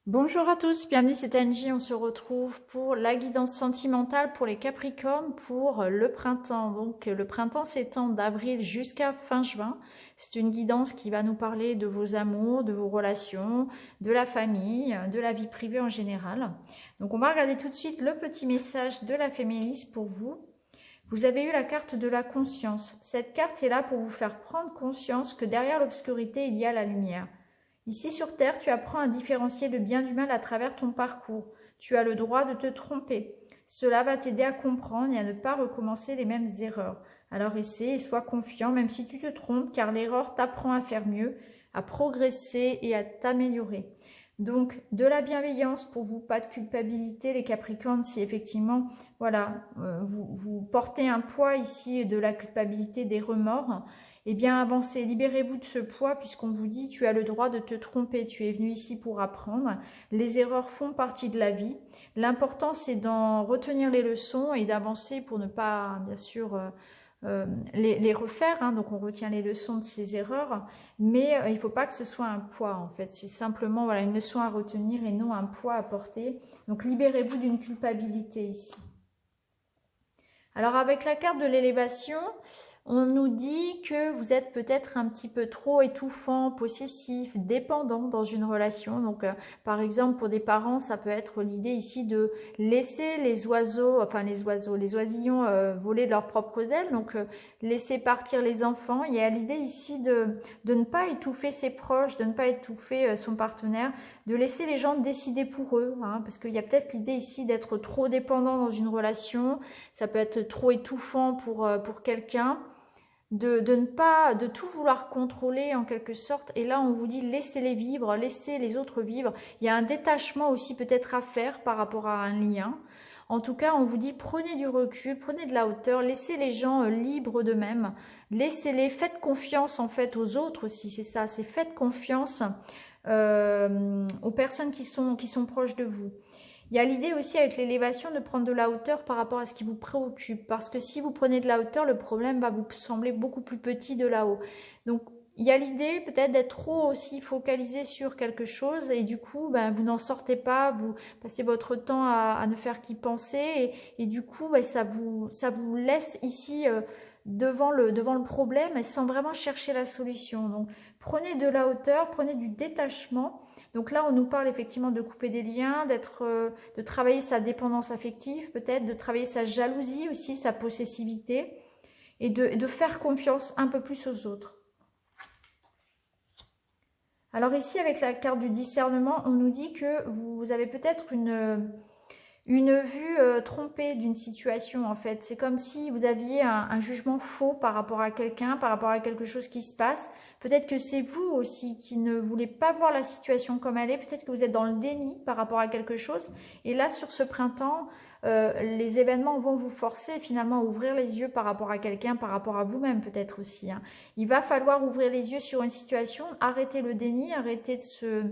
Bonjour à tous, bienvenue, c'est Angie. On se retrouve pour la guidance sentimentale pour les Capricornes pour le printemps. Donc le printemps s'étend d'avril jusqu'à fin juin. C'est une guidance qui va nous parler de vos amours, de vos relations, de la famille, de la vie privée en général. Donc on va regarder tout de suite le petit message de la féministe pour vous. Vous avez eu la carte de la conscience. Cette carte est là pour vous faire prendre conscience que derrière l'obscurité, il y a la lumière. Ici sur Terre, tu apprends à différencier le bien du mal à travers ton parcours. Tu as le droit de te tromper. Cela va t'aider à comprendre et à ne pas recommencer les mêmes erreurs. Alors essaie et sois confiant même si tu te trompes car l'erreur t'apprend à faire mieux, à progresser et à t'améliorer. Donc de la bienveillance pour vous, pas de culpabilité les Capricornes si effectivement voilà, vous portez un poids ici de la culpabilité, des remords. Eh bien, avancez, libérez-vous de ce poids puisqu'on vous dit tu as le droit de te tromper, tu es venu ici pour apprendre. Les erreurs font partie de la vie. L'important, c'est d'en retenir les leçons et d'avancer pour ne pas, bien sûr, les refaire. Hein. Donc, on retient les leçons de ces erreurs, mais il ne faut pas que ce soit un poids, en fait. C'est simplement voilà, une leçon à retenir et non un poids à porter. Donc, libérez-vous d'une culpabilité ici. Alors, avec la carte de l'élévation, on nous dit que vous êtes peut-être un petit peu trop étouffant, possessif, dépendant dans une relation. Donc, par exemple, pour des parents, ça peut être l'idée ici de laisser les oiseaux, les oisillons voler de leurs propres ailes. Donc, laisser partir les enfants. Il y a l'idée ici de ne pas étouffer ses proches, de ne pas étouffer son partenaire, de laisser les gens décider pour eux. Hein, parce qu'il y a peut-être l'idée ici d'être trop dépendant dans une relation. Ça peut être trop étouffant pour quelqu'un. De ne pas, de tout vouloir contrôler en quelque sorte. Et là, on vous dit laissez-les vivre, laissez les autres vivre. Il y a un détachement aussi peut-être à faire par rapport à un lien. En tout cas, on vous dit prenez du recul, prenez de la hauteur, laissez les gens libres d'eux-mêmes. Laissez-les, faites confiance en fait aux autres aussi, c'est ça, c'est faites confiance aux personnes qui sont proches de vous. Il y a l'idée aussi avec l'élévation de prendre de la hauteur par rapport à ce qui vous préoccupe. Parce que si vous prenez de la hauteur, le problème va vous sembler beaucoup plus petit de là-haut. Donc, il y a l'idée peut-être d'être trop aussi focalisé sur quelque chose et du coup, vous n'en sortez pas, vous passez votre temps à ne faire qu'y penser et du coup, ça vous laisse ici devant le problème et sans vraiment chercher la solution. Donc, prenez de la hauteur, prenez du détachement. Donc là, on nous parle effectivement de couper des liens, de travailler sa dépendance affective, peut-être de travailler sa jalousie aussi, sa possessivité, et de faire confiance un peu plus aux autres. Alors ici, avec la carte du discernement, on nous dit que vous avez peut-être une vue trompée d'une situation en fait. C'est comme si vous aviez un jugement faux par rapport à quelqu'un, par rapport à quelque chose qui se passe. Peut-être que c'est vous aussi qui ne voulez pas voir la situation comme elle est. Peut-être que vous êtes dans le déni par rapport à quelque chose. Et là, sur ce printemps, les événements vont vous forcer finalement à ouvrir les yeux par rapport à quelqu'un, par rapport à vous-même peut-être aussi. Hein. Il va falloir ouvrir les yeux sur une situation, arrêter le déni, arrêter de se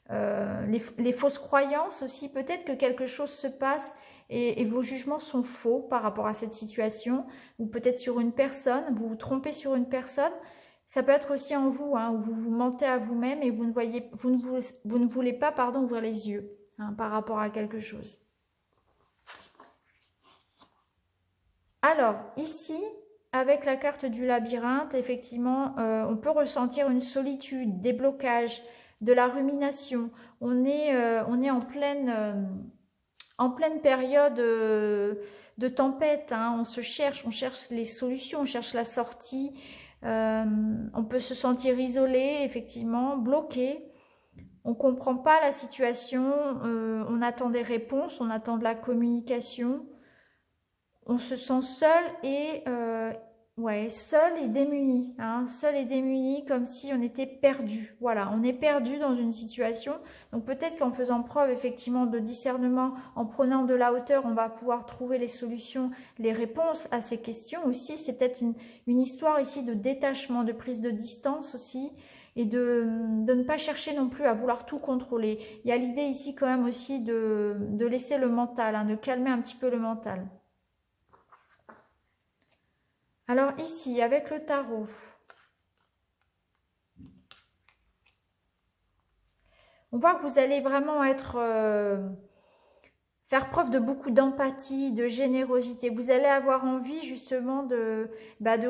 les fausses croyances aussi, peut-être que quelque chose se passe et vos jugements sont faux par rapport à cette situation, ou peut-être sur une personne, vous vous trompez sur une personne, ça peut être aussi en vous, hein, où vous vous mentez à vous-même et vous ne voulez pas ouvrir les yeux hein, par rapport à quelque chose. Alors, ici, avec la carte du labyrinthe, effectivement, on peut ressentir une solitude, des blocages, de la rumination. On est en pleine période de tempête. Hein. On cherche les solutions, on cherche la sortie. On peut se sentir isolé, effectivement, bloqué. On ne comprend pas la situation. On attend des réponses, on attend de la communication. On se sent seul et seul et démuni, hein, seul et démuni comme si on était perdu. Voilà, on est perdu dans une situation. Donc peut-être qu'en faisant preuve effectivement de discernement, en prenant de la hauteur, on va pouvoir trouver les solutions, les réponses à ces questions aussi. C'est peut-être une histoire ici de détachement, de prise de distance aussi. Et de ne pas chercher non plus à vouloir tout contrôler. Il y a l'idée ici quand même aussi de laisser le mental, hein, de calmer un petit peu le mental. Alors ici, avec le tarot, On voit que vous allez vraiment être... faire preuve de beaucoup d'empathie, de générosité. Vous allez avoir envie justement de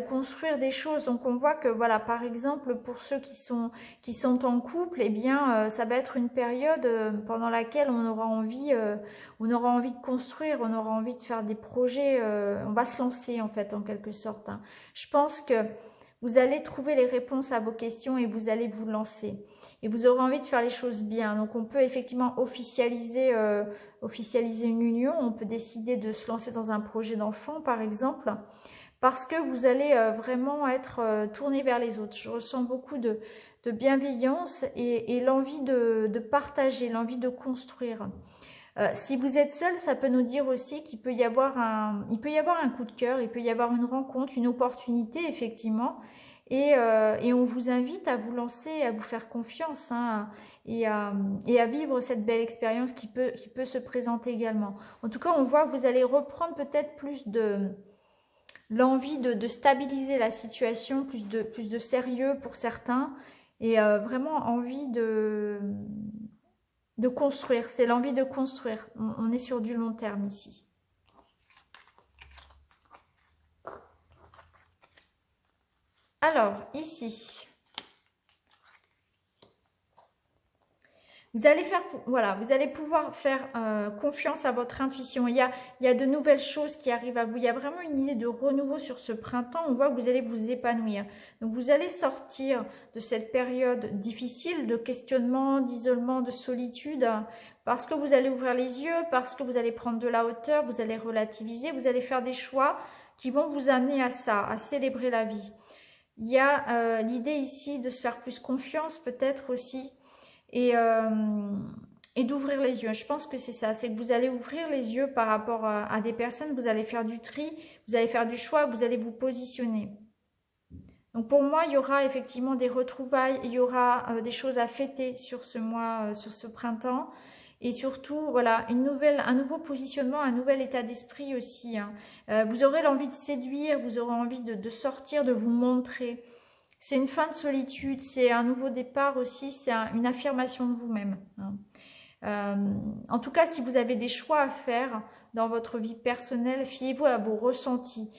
construire des choses. Donc on voit que voilà, par exemple, pour ceux qui sont en couple, eh bien ça va être une période pendant laquelle on aura envie de construire, on aura envie de faire des projets, on va se lancer en fait en quelque sorte, hein. Je pense que vous allez trouver les réponses à vos questions et vous allez vous lancer. Et vous aurez envie de faire les choses bien. Donc on peut effectivement officialiser une union, on peut décider de se lancer dans un projet d'enfant par exemple, parce que vous allez vraiment être tourné vers les autres. Je ressens beaucoup de bienveillance et l'envie de partager, l'envie de construire. Si vous êtes seul, ça peut nous dire aussi qu'il peut y avoir un coup de cœur, il peut y avoir une rencontre, une opportunité effectivement. Et on vous invite à vous lancer, à vous faire confiance, hein, et à vivre cette belle expérience qui peut se présenter également. En tout cas, on voit que vous allez reprendre peut-être plus de l'envie de stabiliser la situation, plus de sérieux pour certains, et vraiment envie de construire. C'est l'envie de construire. On est sur du long terme ici. Alors, ici, vous allez faire, voilà, vous allez pouvoir faire confiance à votre intuition. Il y a de nouvelles choses qui arrivent à vous. Il y a vraiment une idée de renouveau sur ce printemps. On voit que vous allez vous épanouir. Donc, vous allez sortir de cette période difficile de questionnement, d'isolement, de solitude, parce que vous allez ouvrir les yeux, parce que vous allez prendre de la hauteur, vous allez relativiser, vous allez faire des choix qui vont vous amener à ça, à célébrer la vie. Il y a l'idée ici de se faire plus confiance peut-être aussi et d'ouvrir les yeux. Je pense que c'est ça, c'est que vous allez ouvrir les yeux par rapport à des personnes, vous allez faire du tri, vous allez faire du choix, vous allez vous positionner. Donc pour moi, il y aura effectivement des retrouvailles, il y aura des choses à fêter sur ce mois, sur ce printemps. Et surtout, voilà, un nouveau positionnement, un nouvel état d'esprit aussi, hein. Vous aurez l'envie de séduire, vous aurez envie de sortir, de vous montrer. C'est une fin de solitude, c'est un nouveau départ aussi, c'est une affirmation de vous-même, hein. En tout cas, si vous avez des choix à faire dans votre vie personnelle, fiez-vous à vos ressentis.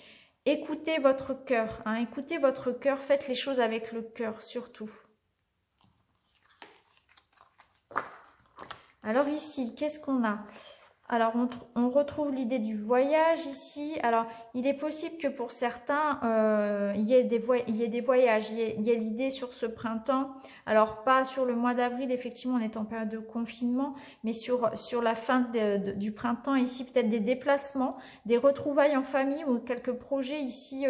Écoutez votre cœur, hein, écoutez votre cœur, faites les choses avec le cœur surtout. Alors ici, qu'est-ce qu'on a? Alors, on retrouve l'idée du voyage ici. Alors, il est possible que pour certains, il y ait des voyages. Il y ait l'idée sur ce printemps. Alors, pas sur le mois d'avril, effectivement, on est en période de confinement, mais sur la fin du printemps, ici, peut-être des déplacements, des retrouvailles en famille ou quelques projets ici,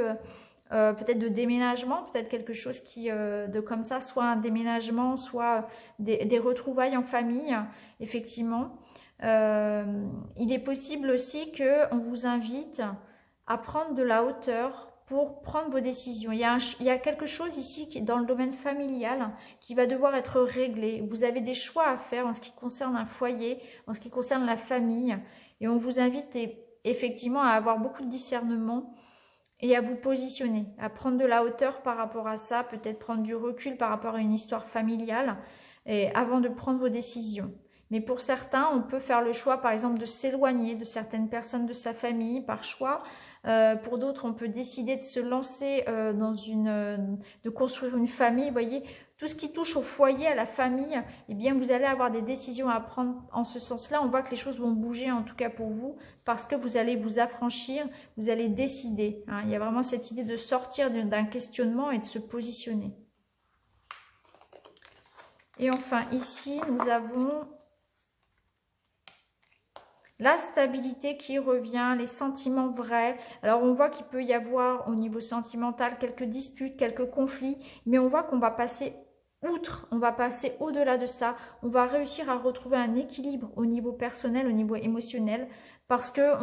peut-être de déménagement, peut-être quelque chose de comme ça, soit un déménagement, soit des retrouvailles en famille, effectivement. Il est possible aussi qu'on vous invite à prendre de la hauteur pour prendre vos décisions. Il y a quelque chose ici qui est dans le domaine familial qui va devoir être réglé. Vous avez des choix à faire en ce qui concerne un foyer, en ce qui concerne la famille. Et on vous invite effectivement à avoir beaucoup de discernement et à vous positionner, à prendre de la hauteur par rapport à ça, peut-être prendre du recul par rapport à une histoire familiale et avant de prendre vos décisions. Mais pour certains, on peut faire le choix, par exemple, de s'éloigner de certaines personnes de sa famille par choix. Pour d'autres, on peut décider de se lancer de construire une famille. Vous voyez, tout ce qui touche au foyer, à la famille, eh bien, vous allez avoir des décisions à prendre en ce sens-là. On voit que les choses vont bouger, en tout cas pour vous, parce que vous allez vous affranchir, vous allez décider, hein. Il y a vraiment cette idée de sortir d'un questionnement et de se positionner. Et enfin, ici, nous avons la stabilité qui revient, les sentiments vrais. Alors, on voit qu'il peut y avoir au niveau sentimental quelques disputes, quelques conflits, mais on voit qu'on va passer outre, on va passer au-delà de ça. On va réussir à retrouver un équilibre au niveau personnel, au niveau émotionnel, parce que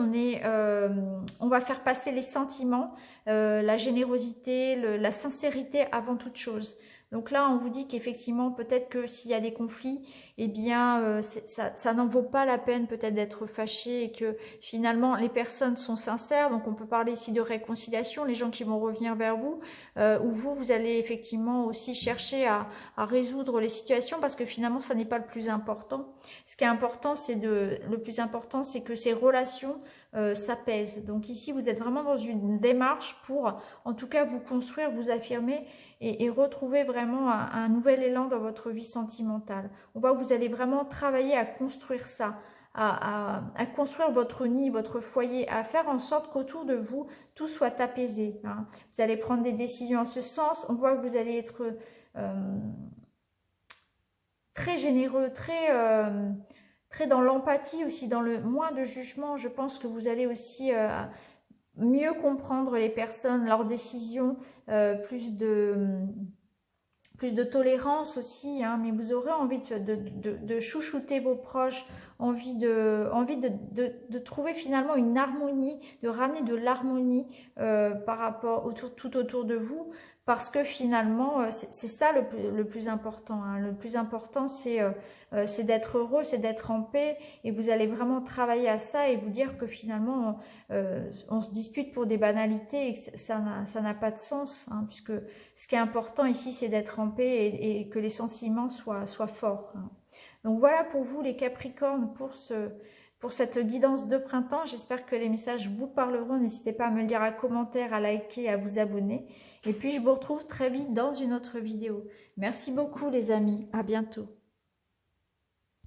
on va faire passer les sentiments, la générosité, la sincérité avant toute chose. Donc là, on vous dit qu'effectivement, peut-être que s'il y a des conflits, eh bien, ça n'en vaut pas la peine peut-être d'être fâché et que finalement, les personnes sont sincères. Donc, on peut parler ici de réconciliation, les gens qui vont revenir vers vous, ou vous allez effectivement aussi chercher à résoudre les situations parce que finalement, ça n'est pas le plus important. Ce qui est important, le plus important, c'est que ces relations s'apaisent. Donc ici, vous êtes vraiment dans une démarche pour, en tout cas, vous construire, vous affirmer et retrouver vraiment un nouvel élan dans votre vie sentimentale. On voit que vous allez vraiment travailler à construire ça, à construire votre nid, votre foyer, à faire en sorte qu'autour de vous, tout soit apaisé. Hein. Vous allez prendre des décisions en ce sens. On voit que vous allez être très généreux, très dans l'empathie aussi, dans le moins de jugement. Je pense que vous allez aussi mieux comprendre les personnes, leurs décisions, plus de tolérance aussi, hein, mais vous aurez envie de chouchouter vos proches, envie de trouver finalement une harmonie, de ramener de l'harmonie par rapport tout autour de vous, parce que finalement, c'est ça le plus important. Hein. Le plus important, c'est d'être heureux, c'est d'être en paix, et vous allez vraiment travailler à ça et vous dire que finalement, on se dispute pour des banalités et que ça n'a pas de sens, hein, puisque ce qui est important ici, c'est d'être en paix et que les sentiments soient forts. Hein. Donc voilà pour vous les Capricornes, pour cette guidance de printemps. J'espère que les messages vous parleront. N'hésitez pas à me le dire en commentaire, à liker, à vous abonner. Et puis je vous retrouve très vite dans une autre vidéo. Merci beaucoup les amis, à bientôt.